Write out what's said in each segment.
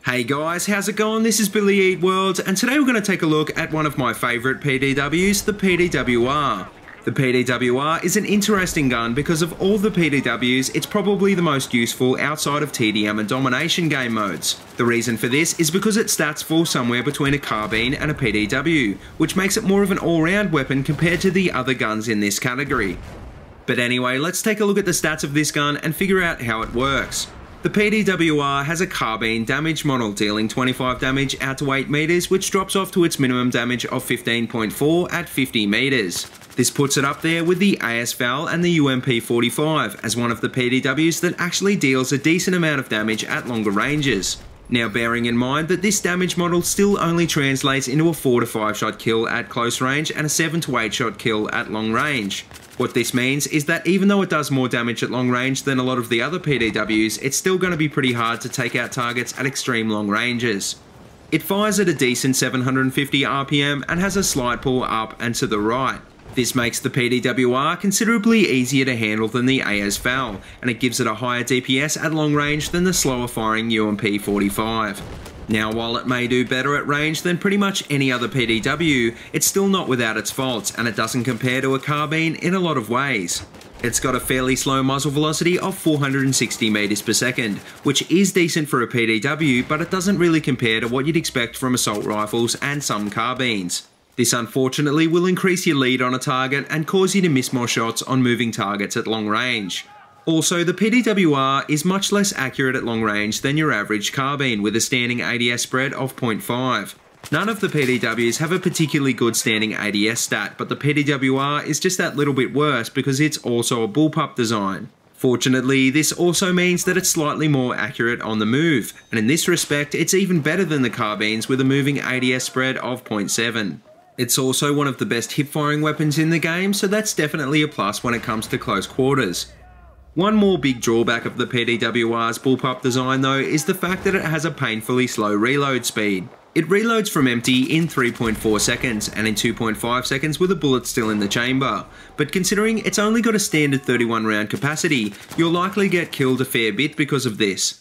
Hey guys, how's it going? This is BillyEatWorld, and today we're going to take a look at one of my favourite PDWs, the PDW-R. The PDW-R is an interesting gun because of all the PDWs, it's probably the most useful outside of TDM and domination game modes. The reason for this is because its stats fall somewhere between a carbine and a PDW, which makes it more of an all-round weapon compared to the other guns in this category. But anyway, let's take a look at the stats of this gun and figure out how it works. The PDW-R has a carbine damage model dealing 25 damage out to 8 meters, which drops off to its minimum damage of 15.4 at 50 meters. This puts it up there with the ASVAL and the UMP45 as one of the PDWs that actually deals a decent amount of damage at longer ranges. Now, bearing in mind that this damage model still only translates into a 4 to 5 shot kill at close range and a 7 to 8 shot kill at long range. What this means is that even though it does more damage at long range than a lot of the other PDWs, it's still going to be pretty hard to take out targets at extreme long ranges. It fires at a decent 750 RPM and has a slight pull up and to the right. This makes the PDW-R considerably easier to handle than the ASVAL, and it gives it a higher DPS at long range than the slower firing UMP45. Now, while it may do better at range than pretty much any other PDW, it's still not without its faults, and it doesn't compare to a carbine in a lot of ways. It's got a fairly slow muzzle velocity of 460 meters per second, which is decent for a PDW, but it doesn't really compare to what you'd expect from assault rifles and some carbines. This unfortunately will increase your lead on a target and cause you to miss more shots on moving targets at long range. Also, the PDW-R is much less accurate at long range than your average carbine with a standing ADS spread of 0.5. None of the PDWs have a particularly good standing ADS stat, but the PDW-R is just that little bit worse because it's also a bullpup design. Fortunately, this also means that it's slightly more accurate on the move, and in this respect, it's even better than the carbines with a moving ADS spread of 0.7. It's also one of the best hip-firing weapons in the game, so that's definitely a plus when it comes to close quarters. One more big drawback of the PDW-R's bullpup design though is the fact that it has a painfully slow reload speed. It reloads from empty in 3.4 seconds and in 2.5 seconds with a bullet still in the chamber, but considering it's only got a standard 31 round capacity, you'll likely get killed a fair bit because of this.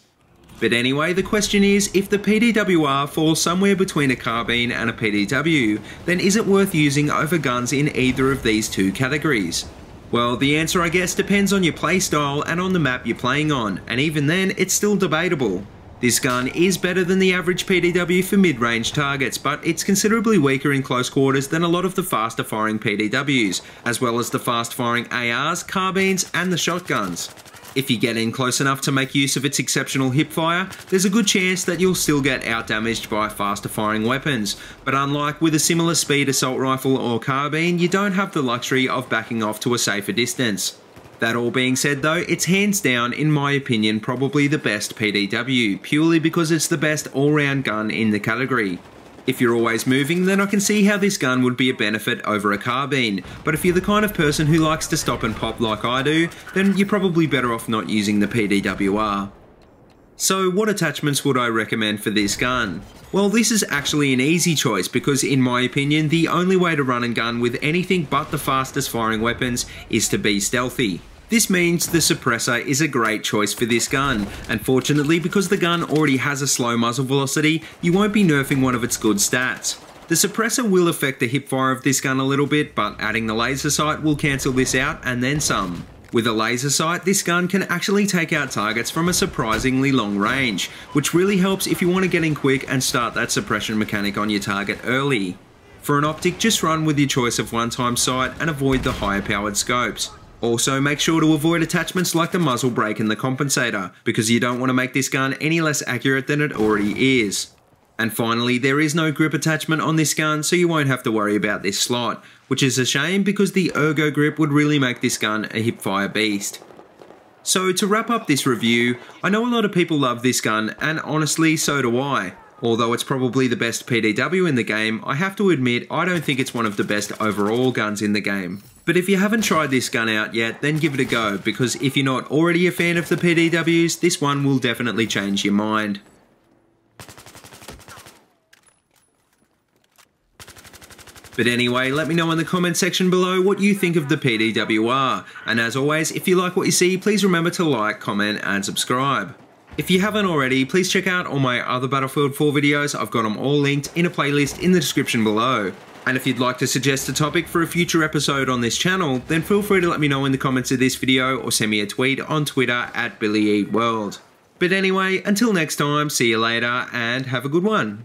But anyway, the question is, if the PDW-R falls somewhere between a carbine and a PDW, then is it worth using over guns in either of these two categories? Well, the answer I guess depends on your playstyle and on the map you're playing on, and even then, it's still debatable. This gun is better than the average PDW for mid-range targets, but it's considerably weaker in close quarters than a lot of the faster firing PDWs, as well as the fast firing ARs, carbines, and the shotguns. If you get in close enough to make use of its exceptional hipfire, there's a good chance that you'll still get outdamaged by faster firing weapons, but unlike with a similar speed assault rifle or carbine, you don't have the luxury of backing off to a safer distance. That all being said though, it's hands down, in my opinion, probably the best PDW, purely because it's the best all-round gun in the category. If you're always moving, then I can see how this gun would be a benefit over a carbine, but if you're the kind of person who likes to stop and pop like I do, then you're probably better off not using the PDW-R. So what attachments would I recommend for this gun? Well, this is actually an easy choice because in my opinion, the only way to run and gun with anything but the fastest firing weapons is to be stealthy. This means the suppressor is a great choice for this gun, and fortunately because the gun already has a slow muzzle velocity, you won't be nerfing one of its good stats. The suppressor will affect the hipfire of this gun a little bit, but adding the laser sight will cancel this out and then some. With a laser sight, this gun can actually take out targets from a surprisingly long range, which really helps if you want to get in quick and start that suppression mechanic on your target early. For an optic, just run with your choice of one-time sight and avoid the higher powered scopes. Also, make sure to avoid attachments like the muzzle brake and the compensator, because you don't want to make this gun any less accurate than it already is. And finally, there is no grip attachment on this gun, so you won't have to worry about this slot, which is a shame because the ergo grip would really make this gun a hipfire beast. So to wrap up this review, I know a lot of people love this gun, and honestly, so do I. Although it's probably the best PDW in the game, I have to admit I don't think it's one of the best overall guns in the game. But if you haven't tried this gun out yet, then give it a go, because if you're not already a fan of the PDWs, this one will definitely change your mind. But anyway, let me know in the comment section below what you think of the PDW-R. And as always, if you like what you see, please remember to like, comment and subscribe. If you haven't already, please check out all my other Battlefield 4 videos. I've got them all linked in a playlist in the description below. And if you'd like to suggest a topic for a future episode on this channel, then feel free to let me know in the comments of this video or send me a tweet on Twitter at BillyEatWorld. But anyway, until next time, see you later and have a good one.